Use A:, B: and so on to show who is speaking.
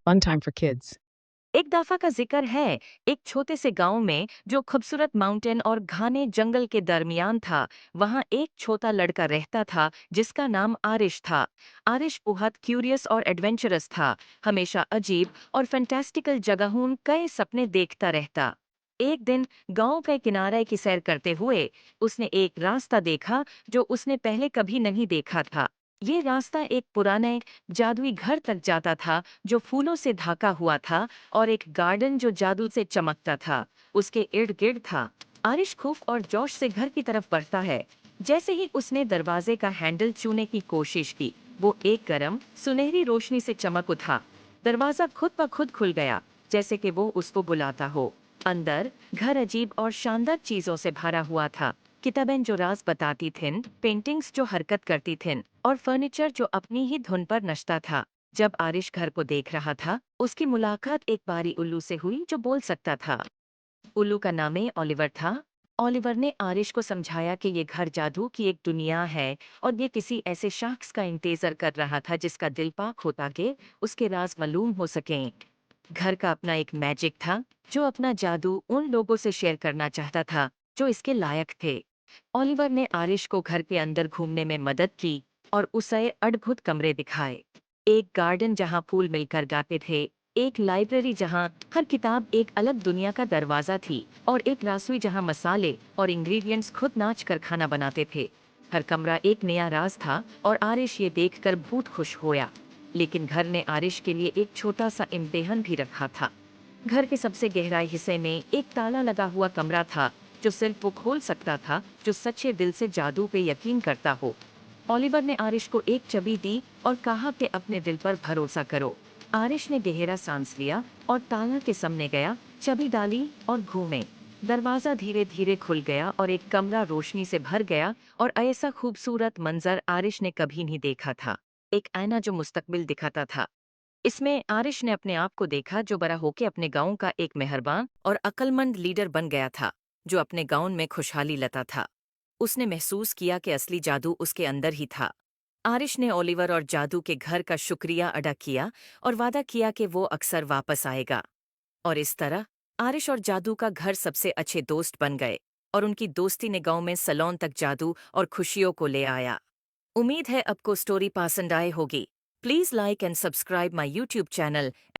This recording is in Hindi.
A: Fun time for kids.
B: एक दफा का जिक्र है। एक छोटे से गांव में जो खूबसूरत माउंटेन और घने जंगल के दरमियान था, वहां एक छोटा लड़का रहता था जिसका नाम आरिश था। आरिश बहुत क्यूरियस और एडवेंचरस था। हमेशा अजीब और फैंटास्टिकल जगहों कई सपने देखता रहता। एक दिन गांव के किनारे की सैर करते हुए उसने एक रास्ता देखा जो उसने पहले कभी नहीं देखा था। ये रास्ता एक पुराने जादुई घर तक जाता था जो फूलों से ढका हुआ था, और एक गार्डन जो जादू से चमकता था उसके इर्द गिर्द था। आरिश खूब और जोश से घर की तरफ बढ़ता है। जैसे ही उसने दरवाजे का हैंडल छूने की कोशिश की, वो एक गर्म सुनहरी रोशनी से चमक उठा। दरवाजा खुद ब खुद खुल गया, जैसे कि वो उसको बुलाता हो। अंदर घर अजीब और शानदार चीजों से भरा हुआ था। किताबें जो राज बताती थीं, पेंटिंग्स जो हरकत करती थीं, और फर्नीचर जो अपनी ही धुन पर नचता था। जब आरिश घर को देख रहा था, उसकी मुलाकात एक बारी उल्लू से हुई जो बोल सकता था। उल्लू का नाम ओलिवर था। ओलिवर ने आरिश को समझाया कि ये घर जादू की एक दुनिया है, और ये किसी ऐसे शख्स का इंतजार कर रहा था जिसका दिल पाक होता कि उसके राज मालूम हो सकें। घर का अपना एक मैजिक था, जो अपना जादू उन लोगों से शेयर करना चाहता था जो इसके लायक थे। ओलिवर ने आरिश को घर के अंदर घूमने में मदद की और उसे अद्भुत कमरे दिखाए। एक गार्डन जहां फूल मिलकर गाते थे, एक लाइब्रेरी जहां हर किताब एक अलग दुनिया का दरवाजा थी, और एक रसोई जहां मसाले और इंग्रेडिएंट्स खुद नाच कर खाना बनाते थे। हर कमरा एक नया राज था, और आरिश ये देखकर बहुत खुश होया। लेकिन घर ने आरिश के लिए एक छोटा सा इम्तिहान भी रखा था। घर के सबसे गहराई हिस्से में एक ताला लगा हुआ कमरा था, जो सिर्फ वो खोल सकता था जो सच्चे दिल से जादू पे यकीन करता हो। ओलिवर ने आरिश को एक चाबी दी और कहा कि अपने दिल पर भरोसा करो। आरिश ने गहरा सांस लिया और ताला के सामने गया, चाबी डाली और घूमे। दरवाजा धीरे धीरे खुल गया और एक कमरा रोशनी से भर गया, और ऐसा खूबसूरत मंजर आरिश ने कभी नहीं देखा था। एक आईना जो मुस्तकबिल दिखाता था। इसमें आरिश ने अपने आप को देखा जो बड़ा होकर अपने गांव का एक मेहरबान और अक्लमंद लीडर बन गया था, जो अपने गांव में खुशहाली लाता था। उसने महसूस किया कि असली जादू उसके अंदर ही था। आरिश ने ओलिवर और जादू के घर का शुक्रिया अदा किया और वादा किया कि वो अक्सर वापस आएगा। और इस तरह आरिश और जादू का घर सबसे अच्छे दोस्त बन गए, और उनकी दोस्ती ने गांव में सलोन तक जादू और खुशियों को ले आया। उम्मीद है आपको स्टोरी पसंद आए होगी। Please like and subscribe my YouTube channel